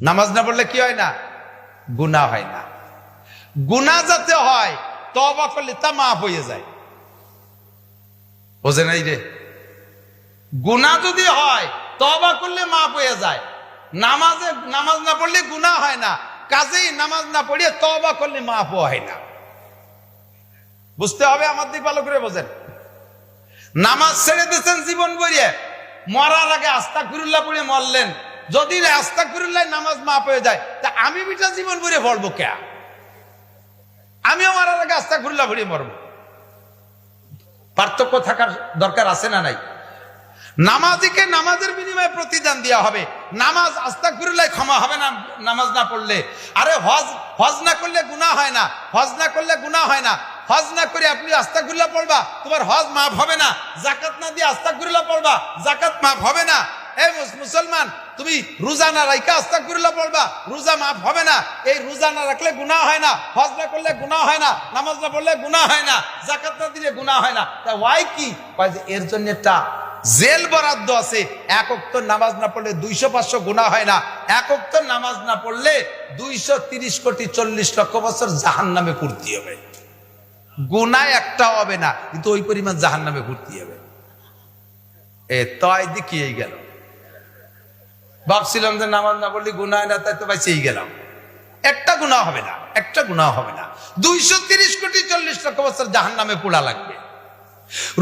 নামাজ না পড়লে কি হয় না? গুনাহ হয় না। গুনাহ যাতে হয় তওবা করলে তা মাফ হয়ে যায়। বোঝে নাই রে? গুনাহ যদি হয় তওবা করলে মাফ হয়ে যায়। নামাজ না পড়লে গুনাহ হয় না, কাজেই নামাজ না পড়িয়ে তওবা করলে মাফ হয় না। বুঝতে হবে, আমার দিক ভালো করে বোঝেন। নামাজ ছেড়ে দিয়েছেন জীবন ভরিয়ে, মরার আগে আস্তাগফিরুল্লাহ পড়ে মরলেন, যদি আস্তাগফিরুল্লাহ নামাজ মাফ হয়ে যায় তা আমি বিটা জীবন ভরে পড়বো কে? আমিও মরার আগে আস্তাগফিরুল্লাহ পড়ে মরবো। পার্থক্য থাকার দরকার আছে না নাই? নামাজিকে নামাজের বিনিময়ে প্রতিদান দেওয়া হবে। নামাজ আস্তাগফিরুল্লাহ ক্ষমা হবে না নামাজ না পড়লে। আরে হজ না করলে গুনাহ হয় না, হজ না করলে গুনাহ হয় না। হজ না করে আপনি আস্তাগফিরুল্লাহ পড়বা, তোমার হজ মাফ হবে না। যাকাত না দিয়ে আস্তাগফিরুল্লাহ পড়বা, যাকাত মাফ হবে না। এই মুসলমান, তুমি রোজা না রাখা আস্তাগফিরুল্লাহ পড়বা, রোজা মাফ হবে না। এই রোজা না রাখলে গুনাহ হয় না, হজ না করলে গুনাহ হয় না, নামাজ না পড়লে গুনাহ হয় না, যাকাত না দিলে গুনাহ হয় না। তা ওয়াই কি? এর জন্য একটা জেল বরাদ্দ আছে। এক ওয়াক্ত নামাজ না পড়লে 200-500 গুনাহ হয় না, এক ওয়াক্ত নামাজ না পড়লে 230 কোটি 40 লক্ষ বছর জাহান্নামে ঘুরতে হবে। গুনাহ একটা হবে না, কিন্তু ওই পরিমাণ জাহান্নামে ঘুরতে হবে। তাই দেখিয়ে গেল। ভাবছিলাম যে নামাজ না পড়লে গুনাহ না, তাই তো বাঁচিয়ে গেলাম। একটা গুনাহ হবে না, একটা গুনাহ হবে না। 230 কোটি 40 লক্ষ বছর জাহান্নামে পোড়া লাগবে।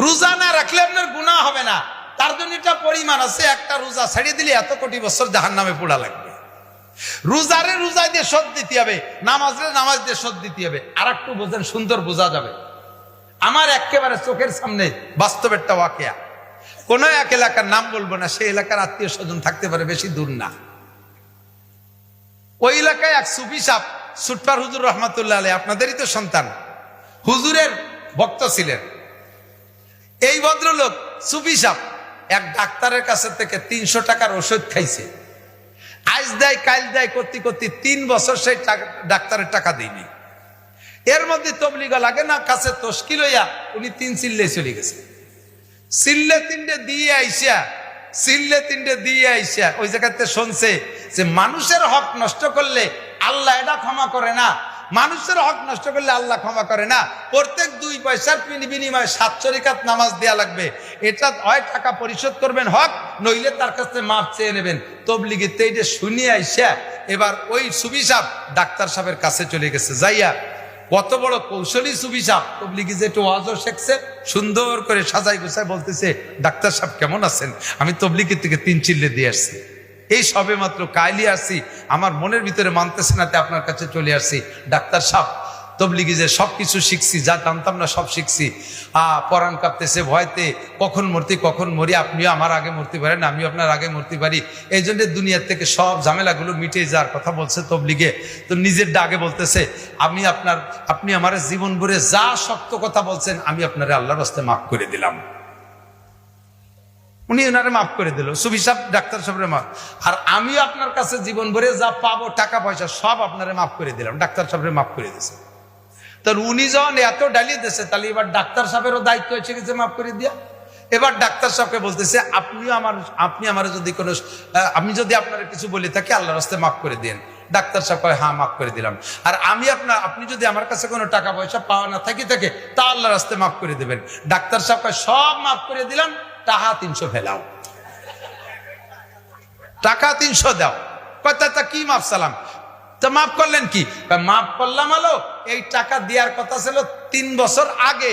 রোজা না রাখলে আপনার গুনাহ হবে না, তার জন্য এটা পরিমাণ আছে। একটা রোজা ছাড়িয়ে দিলে এত কোটি বছর জাহান্নামে পোড়া লাগবে। রোজারে রোজা দিয়ে শোধ দিতে হবে, নামাজরে নামাজ দিয়ে শোধ দিতে হবে। আর একটু বোঝেন, সুন্দর বোঝা যাবে। আমার একেবারে চোখের সামনে বাস্তব একটা ওয়াকিয়া। কোন এক এলাকার নাম বলবো না, সেই এলাকার আত্মীয় স্বজন থাকতে পারে, বেশি দূর না। ওই এলাকায় এক সুফি সাহেব, সুটপার হুজুর রহমাতুল্লাহ আলাইহি, আপনাদেরই তো সন্তান, হুজুরের ভক্ত ছিলেন। এই ভদ্রলোক সুফি সাহেব এক ডাক্তারের কাছে থেকে 300 টাকার ওষুধ খাইছে। আজ দেয় কাল দেয় করতে করতে 3 বছর সেই ডাক্তারের টাকা দেয়নি। এর মধ্যে তবলিগা লাগে না কাছে তশকিল হইয়া উনি 3 চিল্লে চলে গেছে। চিল্লে 3টে দিয়ে আইসা ওই জায়গাতে শুনছে যে মানুষের হক নষ্ট করলে আল্লাহ এটা ক্ষমা করে না, মানুষের হক নষ্ট করলে আল্লাহ ক্ষমা করে না। প্রত্যেক 2 পয়সার বিনিময়ে 7 রাকাত নামাজ দেয়া লাগবে। এটা হয় টাকা পরিশোধ করবেন হক, নইলে তার কাছে মাফ চেয়ে নেবেন। তবলিগিতে এটা শুনিয়ে আইসা এবার ওই সুফি সাহেব ডাক্তার সাহেবের কাছে চলে গেছে। যাইয়া কত বড় কৌশলী সুফি সাহেব, তবলিগি যে একটু ওয়াজও শিখছে, সুন্দর করে সাজাই গোছায় বলতেছে, ডাক্তার সাহেব কেমন আছেন? আমি তবলিগি থেকে 3 চিল্লে দিয়ে আসছি, এই সবে মাত্র কাইলি আসছি, আমার মনের ভিতরে মানতেছে না, আপনার কাছে চলে আসছি। ডাক্তার সাহেব, তবলিগি যে সবকিছু শিখছি, যা জানতাম না সব শিখছি। পরাণ কাঁপতেছে ভয়তে, কখন মরি, আপনিও আমার আগে মরতে পারেন, আমিও আপনার আগে মরতে পারি। এই জন্য দুনিয়ার থেকে সব ঝামেলাগুলো মিটে যাওয়ার কথা বলছে তবলিগে। তো নিজের ডাকে বলতেছে, আপনি আমার জীবন ভরে যা শক্ত কথা বলছেন আমি আপনারে আল্লাহর রাস্তে মাফ করে দিলাম। উনি ওনারে মাফ করে দিল, সুফি সাহেব ডাক্তার সাহেবের মাফ। আর আমিও আপনার কাছে জীবন ভরে যা পাবো টাকা পয়সা সব আপনারে মাফ করে দিলাম। ডাক্তার সাহেবের মাফ করে দিয়েছে। তো উনি যখন এত ডালিয়ে দিয়েছে, তাহলে এবার ডাক্তার সাহেবেরও দায়িত্ব এসে গেছে মাফ করে দিয়া। এবার ডাক্তার সাহেবকে বলতেছে, আমি যদি আপনার কিছু বলে থাকি আল্লাহর রাস্তায় মাফ করে দেন। ডাক্তার সাহেব কয়, হ্যাঁ মাফ করে দিলাম। আর আপনি যদি আমার কাছে কোনো টাকা পয়সা পাওয়া না থাকে তা আল্লাহর রাস্তায় মাফ করে দেবেন। ডাক্তার সাহেব কয়, সব মাফ করে দিলাম, টাকা 300 ফেলাও, টাকা 300 দাও। কয় তা কি মাফ সালাম? তা মাফ করলেন কি? মাফ করলাম আলো, এই টাকা দেওয়ার কথা ছিল 3 বছর আগে,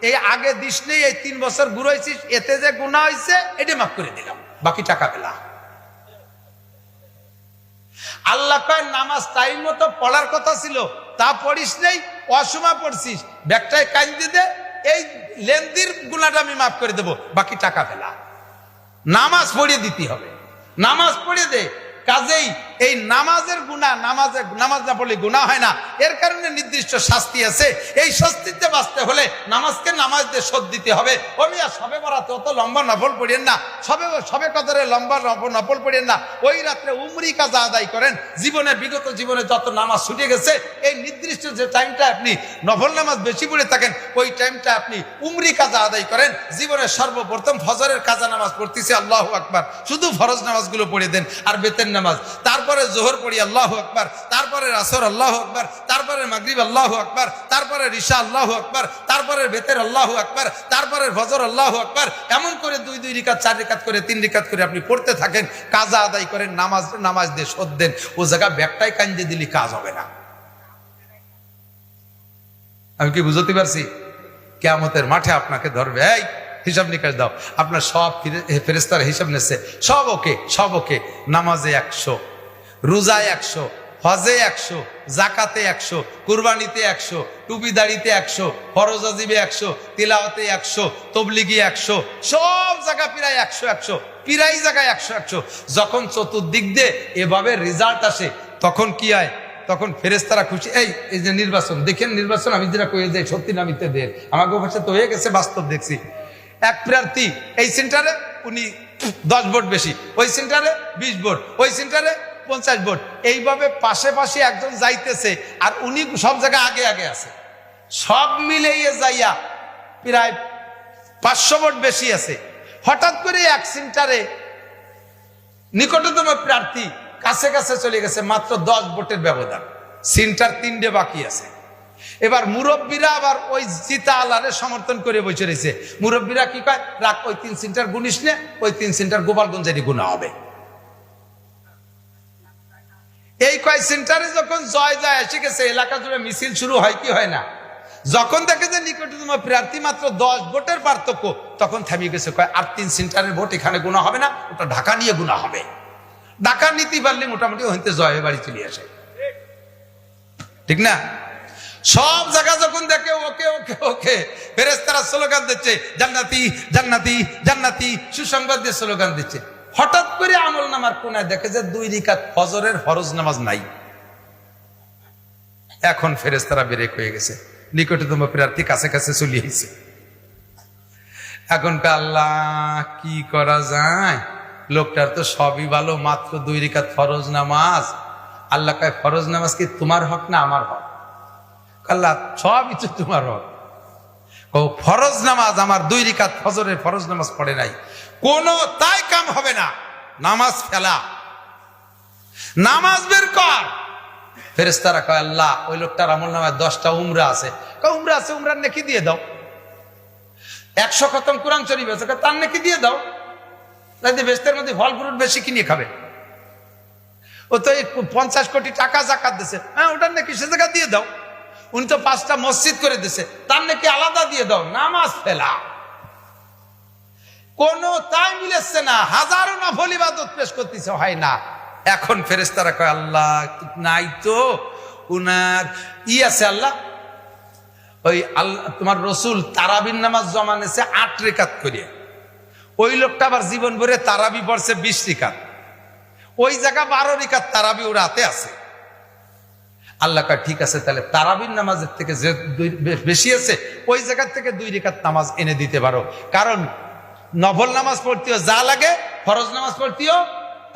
এই আগে দিস নেই, এই 3 বছর ঘুরাইছিস, এতে যে গুনাহ হয়েছে এটা মাফ করে দিলাম, বাকি টাকা পেলা। আল্লাহ কয়, নামাজ টাইম মতো পড়ার কথা ছিল, তা পড়িস নেই, অসময় পড়ছিস, ব্যাগটায় কাইন্দি দে, এই লেনদির গুনাহটা আমি মাফ করে দেবো, বাকি টাকা পেলা। নামাজ পড়িয়ে দিতে হবে, নামাজ পড়িয়ে দে। কাজেই এই নামাজের গুনাহ, নামাজ না পড়লে গুনাহ হয় না, এর কারণে নির্দিষ্ট শাস্তি আছে। এই শাস্তিতে বাঁচতে হলে নামাজকে নামাজ দিয়ে শোধ দিতে হবে। ওমিয়া সবে বরাতে অত লম্বা নফল পড়েন না, সবে কদরে লম্বা নফল পড়েন না, ওই রাত্রে উমরি কাজা আদায় করেন। বিগত জীবনে যত নামাজ ছুটে গেছে, এই নির্দিষ্ট যে টাইমটা আপনি নফল নামাজ বেশি পড়ে থাকেন, ওই টাইমটা আপনি উমরি কাজা আদায় করেন। জীবনের সর্বপ্রথম ফজরের কাজা নামাজ পড়তেছে, আল্লাহু আকবার, শুধু ফরজ নামাজগুলো পড়ে দেন, আর বেতের নামাজ, তারপরে জোহর পড়ি আল্লাহু আকবার, তারপরে আসর আল্লাহু আকবার, তারপরে মাগরিব আল্লাহু আকবার, তারপরে ইশা আল্লাহু আকবার, তারপরে বেতের আল্লাহু আকবার, তারপরে ফজর আল্লাহু আকবার, এমন করে 2 রিকাত 4 রিকাত করে 3 রিকাত করে আপনি পড়তে থাকেন, কাজা আদায় করেন, নামাজ দিয়ে শোধ দেন। ও জায়গা ব্যাগটাই কাঞ্জে দিলি কাজ হবে না। আমি কি বুঝতে পারছি? কিয়ামতের মাঠে আপনাকে ধরবে, এই হিসাব নিকাশ দাও, আপনার সব ফেরেশতারা হিসাব নিচ্ছে, সব ওকে। নামাজে 100, রোজায় 100, হজে 100, জাকাতে 100, কুরবানিতে 100, টুপি দাড়িতে 100, ফরজ ওয়াজিবে 100, তিলাওয়াতে 100, তবলিগি 100, সব জায়গা প্রায় 100, প্রায় জায়গায় 100। যখন চতুর্দিক দিয়ে এভাবে রেজাল্ট আসে তখন কি হয়? তখন ফেরেশতারা খুশি। এই যে নির্বাচন দেখেন, নির্বাচন আমি যেটা কয়ে যাই সত্যি নামিতে দের আমাকে ভাষা তো হয়ে গেছে, বাস্তব দেখছি। এক প্রার্থী এই সেন্টারে উনি 10 ভোট বেশি, ওই সেন্টারে 20 ভোট, ওই সেন্টারে 50 ভোট, এইভাবে পাশে একজন যাইতেছে আর উনি সব জায়গায় আগে আছে। সব মিলিয়ে যাইয়া প্রায় 500 ভোট বেশি আছে। হঠাৎ করে এক সেন্টারে নিকটতম প্রার্থী কাছে চলে গেছে, মাত্র 10 ভোটের ব্যবধান, সেন্টার 3টে বাকি আছে। এবার মুরব্বীরা আবার ওই জিতা আলারে সমর্থন করে বসে রয়েছে। মুরব্বীরা কি কয়, রাখ ওই 3 সেন্টার গুনিস নে, ওই 3 সেন্টার গোপালগঞ্জেরই গুণা হবে। এই কয় সেন্টারে যখন জয় এসে গেছে, এলাকা জুড়ে মিছিল শুরু হয় কি হয় না? যখন দেখে যে নিকটতম প্রার্থী মাত্র 10 ভোটের পার্থক্য, তখন থামিয়ে গেছে, কয় আর 3 সেন্টারের ভোট এখানে গুণা হবে না, ওটা ঢাকা নিয়ে গুণা হবে। ঢাকা নিতে পারলে মোটামুটি হইতে জয় বাড়ি চলে আসে, ঠিক না? সব জায়গা যখন দেখে ওকে ফেরেশতারা স্লোগান দিচ্ছে, জান্নাতি জান্নাতি জান্নাতি, সুসংবাদ দিয়ে স্লোগান দিচ্ছে। হঠাৎ করে আমল নামার কোনায় দেখে যে 2 রিকাত ফজরের ফরজ নামাজ নাই। এখন ফেরেশতারা বেরেক হয়ে গেছে, নিকটতম প্রার্থী কাছে চলে এসেছে। এখন আল্লাহ কি করা যায়? লোকটার তো সবই ভালো, মাত্র 2 রিকাত ফরজ নামাজ। আল্লাহ কয়, ফরজ নামাজ কি তোমার হক না আমার হক? আল্লাহ সবই তো তোমার হক। ও ফরজ নামাজ আমার 2 রিকাত ফজরের ফরজ নামাজ পড়ে নাই, কোনো তাই কাম হবে না, নামাজ ফেলা, নামাজ বের কর। ফেরেশতারা কয়, আল্লাহ ওই লোকটার আমল নামায় 10টা উমরা আছে। উমরা আছে, উমরার নেকি দিয়ে দাও। 100 খতম কোরআন শরীফ আছে, তার নেকি দিয়ে দাও। বেস্তের মধ্যে ফল ফ্রুট বেশি কিনে খাবে। ও তো 50 কোটি টাকা জাকাত দিছে, হ্যাঁ ওটার নাকি সে জায়গা দিয়ে দাও। উনি তো 5টা মসজিদ করে দিছে, তার নাকি আলাদা দিয়ে দাও। নামাজ ফেলা, কোনো তাই মিলেছে না, হাজারো নফল ইবাদত পেশ করতেছে, হয় না। এখন ফেরেশতারা কয়, আল্লাহ নাই তো উনার আছে। আল্লাহ ওই আল্লাহ তোমার রসুল তারাবির নামাজ জমা নেছে 8 রিকাত করিয়া। ওই লোকটা আবার জীবন ভরে তারাবি পড়ছে 20 রিকাত, ওই জায়গা 12 রিকাত তারাবি ওর হাতে আছে। আল্লাহ কয়, ঠিক আছে, তাহলে তারাবির নামাজের থেকে যে বেশি আছে ওই জায়গার থেকে 2 রিকাত নামাজ এনে দিতে পারো। কারণ নফল নামাজ পড়তেও যা লাগে, ফরজ নামাজ পড়তেও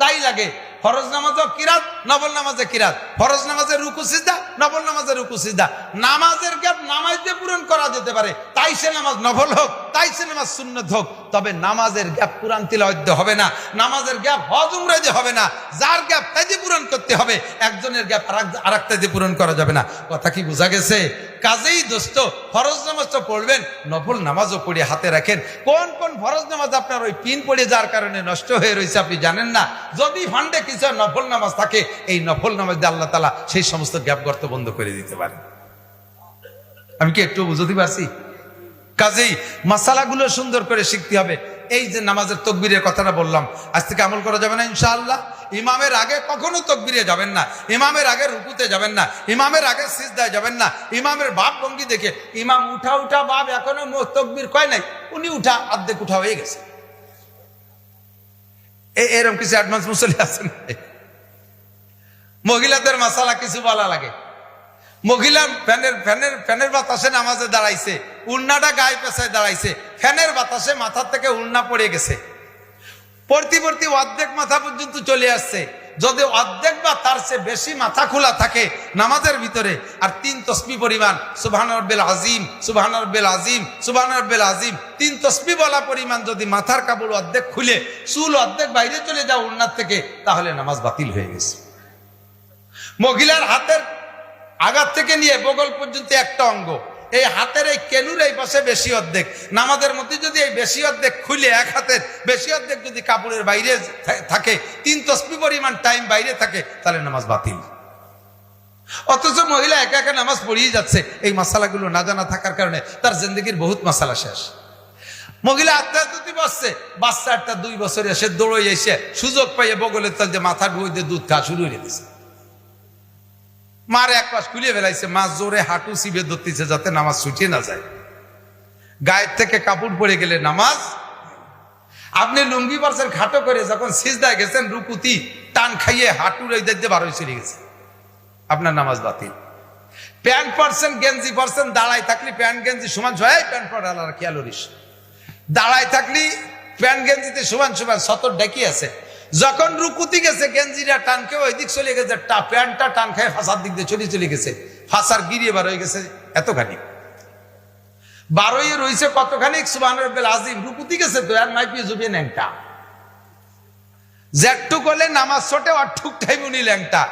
তাই লাগে। ফরজ নামাজও কিরাত, নফল নামাজে কিরাত। ফরজ নামাজে রুকু সিজদা, নফল নামাজে রুকু সিজদা। নামাজের গ্যাপ নামাজ দিয়ে পূরণ করা যেতে পারে, তাই সে নামাজ নফল হোক, তাই সে নামাজ সুন্নত হোক। তবে নামাজের গ্যাপ কোরআন তিলাওয়াত দিয়ে হবে না, নামাজের গ্যাপ হজ উমরা দিয়ে হবে না। যার গ্যাপ তাই দিয়ে পূরণ করতে হবে, একজনের গ্যাপ আরেকটা দিয়ে পূরণ করা যাবে না। কথা কি বোঝা গেছে? কাজেই দোস্ত, ফরজ নামাজ তো পড়বেন, নফল নামাজও পড়ে হাতে রাখেন। কোন কোন ফরজ নামাজ আপনার ওই পিন পড়ে যাওয়ার কারণে নষ্ট হয়ে রয়েছে আপনি জানেন না। যদি ফান্ডে কিছু নফল নামাজ থাকে, এই নফল নামাজ দিয়ে আল্লাহ তাআলা সেই সমস্ত গ্যাপ গর্ত বন্ধ করে দিতে পারেন। আমি কি একটু বুঝতে পারছি? কাজেই মাসালাগুলো সুন্দর করে শিখতে হবে। এই যে নামাজের তাকবীরের কথাটা বললাম, আজ থেকে আমল করা যাবে না ইনশাআল্লাহ। ইমামের আগে কখনো তাকবীরে যাবেন না, ইমামের আগে রুকুতে যাবেন না, ইমামের আগে সিজদায় যাবেন না। ইমামের ভাব ভঙ্গি দেখে ইমাম উঠা ভাব, এখনো তাকবীর কয় নাই, উনি অর্ধেক উঠা হয়ে গেছে। এরকম কিছু অ্যাডভান্স মুসল্লি আছেন। মহিলাদের মাসালা কিছু বলা লাগে। মহিলা ফ্যানের বাতাসে নামাজে দাঁড়াইছে, উন্নাটা গায়ে পেছায় দাঁড়াইছে, ফ্যানের বাতাসে মাথার থেকে উন্না পড়ে গেছে, পড়তে অর্ধেক মাথা পর্যন্ত চলে আসছে। যদি অর্ধেক বা তার চেয়ে বেশি মাথা খোলা থাকে নামাজের ভিতরে, আর 3 তসবিহ পরিমাণ সুবহান রাব্বিল আযীম, সুবহান রাব্বিল আযীম, সুবহান রাব্বিল আযীম, 3 তসবিহ বলা পরিমাণ যদি মাথার কাপড় অর্ধেক খুলে চুল অর্ধেক বাইরে চলে যায় ওড়নার থেকে, তাহলে নামাজ বাতিল হয়ে গেছে। মহিলার হাতের আঘাত থেকে নিয়ে বগল পর্যন্ত একটা অঙ্গ, এই হাতের এই কেনুর এই পাশে বেশি অর্ধেক, নামাজের মধ্যে যদি এই বেশি অর্ধেক খুলে এক হাতের বেশি অর্ধেক যদি কাপড়ের বাইরে থাকে, 3 তসবিহ পরিমাণ টাইম বাইরে থাকে, তাহলে নামাজ বাতিল। অথচ মহিলা একা একা নামাজ পড়িয়ে যাচ্ছে, এই মাসালাগুলো না জানা থাকার কারণে তার জিন্দগির বহুত মাসালা শেষ। মহিলা আত্মহত্যা বসছে, বাচ্চা একটা 2 বছর এসে দৌড়ে এসে সুযোগ পাইয়ে বগলের তল যে মাথা ঢুয়ে দিয়ে দুধ খাওয়া শুরু হয়ে দিয়েছে। মার এক পাশ খুলে ফেলাইছে, মা জোরে হাঁটু চিবে ধরতেছে যাতে নামাজ ছুটিয়ে না যায়। গায়ের থেকে কাপড় পরে গেলে নামাজ। আপনি লুঙ্গি পারছেন খাটো করে, যখন সিজদায় গেছেন রুকুতি টান খাইয়ে হাঁটুর এই দিকে বারোই চলে গেছে, আপনার নামাজ বাতিল। প্যান্ট পরছেন গেঞ্জি পরছেন, দাঁড়াই থাকলে প্যান্ট গেঞ্জি সমান সবাই প্যান্ট পরা খেয়াল করিস, দাঁড়াই থাকলি প্যান্ট গেঞ্জিতে সমান সমান সতর ডাকি আছে। যখন রুকুতি গেছে গেঞ্জিটা টান খেয়ে ওই দিক চলে গেছে, প্যান্টটা টান খেয়ে ফাঁসার দিক দিয়ে চলে গেছে, ফাঁসার গিরিয়ে বার হয়ে গেছে এতখানি, বারোই রয়েছে কতখানি সুবহান রাব্বিল আযীম, রুকুতি গেছে তো আর মাইপিয়ে জুবিয়ে ন্যাংটা, জ্যাট্টু করলে নামাজ ছোটে আর ঠুকটাই মুনি ল্যাংটা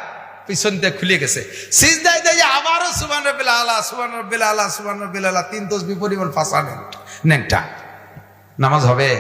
পিছন দিয়ে খুলে গেছে। সিজদায় দিয়ে আবারও সুবহান রাব্বিল আলা, সুবহান রাব্বিল আলা, সুবহান রাব্বিল আলা, 3 তসবিহ পরিমাণ ফাঁসা ন্যাংটা, নামাজ হবে?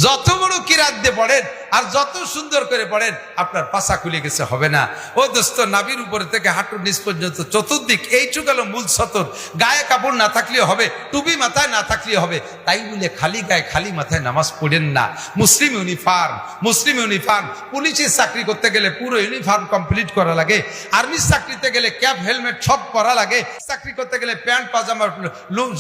যত বড় কিরাত দিয়ে পড়েন আর যত সুন্দর করে পড়েন, আপনার পাছা খুলে গেছে হবে না। ও দোস্ত, নাভির উপরে থেকে হাঁটুর নিচ পর্যন্ত চতুর্দিক এইটুক হলো মূল সতর, গায়ে কাপড় না থাকলেও হবে, টুপি মাথায় না থাকলেও হবে। তাই বলে খালি গায়ে খালি মাথায় নামাজ পড়েন না। মুসলিম ইউনিফর্ম, মুসলিম ইউনিফর্ম। পুলিশের চাকরি করতে গেলে পুরো ইউনিফর্ম কমপ্লিট করা লাগে, আর্মির চাকরিতে গেলে ক্যাপ হেলমেট সব পরা লাগে, চাকরি করতে গেলে প্যান্ট পাজামা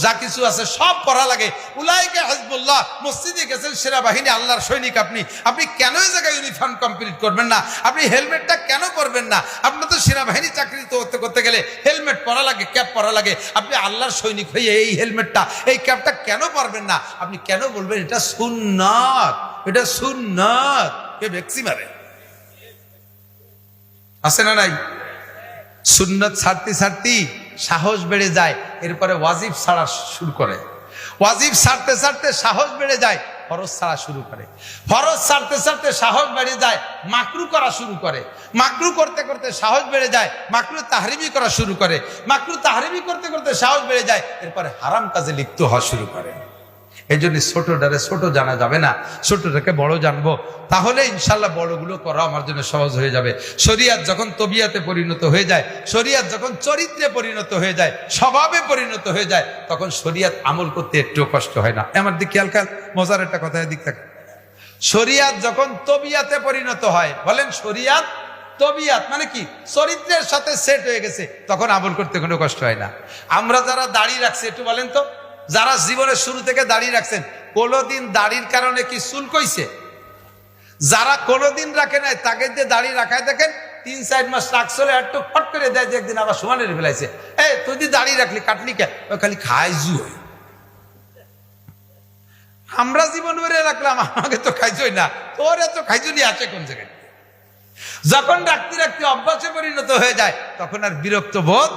যা কিছু আছে সব পরা লাগে। উলাইকা হিজবুল্লাহ, মসজিদে গেছেন সেনাবাহিনী, আল্লাহর সৈনিক আপনি, আপনি কেন এই জায়গায় ইউনিফর্ম কমপ্লিট করবেন না? আপনি হেলমেটটা কেন পরবেন না? আপনার তো সেনাবাহিনী চাকরি করতে গেলে হেলমেট পরা লাগে, ক্যাপ পরা লাগে। আপনি আল্লাহর সৈনিক হয়ে এই হেলমেটটা এই ক্যাপটা কেন পরবেন না? আপনি কেন বলবেন এটা সুন্নাত, এটা সুন্নাত? কে ভ্যাকসি মারে আছে না নাই? সুন্নাত ছাড়তে ছাড়তে সাহস বেড়ে যায়, এরপরে ওয়াজিব ছাড়া শুরু করে, ওয়াজিব ছাড়তে ছাড়তে সাহস বেড়ে যায়, ফরজ ছাড়া শুরু করে, ফরজ ছাড়তে ছাড়তে সাহস বেড়ে যায়, মাকরু করা শুরু করে, মাকরু করতে করতে সাহস বেড়ে যায়, মাকরু তাহরিমি করা শুরু করে, মাকরু তাহরিমি করতে করতে সাহস বেড়ে যায়, এরপরে হারাম কাজে লিপ্ত হওয়া শুরু করে। এই জন্য ছোটটারে ছোট জানা যাবে না, ছোটটাকে বড় জানবো, তাহলে ইনশাল্লাহ বড়গুলো করা আমার জন্য সহজ হয়ে যাবে। শরিয়াত যখন তবিয়াতে পরিণত হয়ে যায়, শরিয়াত যখন চরিত্রে পরিণত হয়ে যায়, স্বভাবে পরিণত হয়ে যায়, তখন শরিয়াত আমল করতে একটু কষ্ট হয় না। আমার দিক খেয়াল খেয়াল, মজার একটা কথা দিক থাকে। শরিয়াত যখন তবিয়াতে পরিণত হয়, বলেন শরিয়াত তবিয়াত মানে কি? চরিত্রের সাথে সেট হয়ে গেছে, তখন আমল করতে কোনো কষ্ট হয় না। আমরা যারা দাড়ি রাখছি একটু বলেন তো, যারা জীবনের শুরু থেকে দাঁড়িয়ে রাখছেন, কোনোদিন দাড়ির কারণে কি চুল কইছে? যারা কোনোদিন রাখে নাই তাকে দিয়ে দাঁড়িয়ে রাখায় দেখেন 3-4 মাস রাখছিল, একটু ফট করে দেয় যে একদিন আবার সমানে ফেলাইছে, এই তুই দি দাঁড়িয়ে রাখলি কাটলি কে? খালি খাইজু হয়। আমরা জীবন ভরে রাখলাম, আমাকে তো খাইজই না, তোর এত খাইজুনি আছে কোন জায়গায়? যখন রাখতে রাখতে অভ্যাসে পরিণত হয়ে যায়, তখন আর বিরক্ত বোধ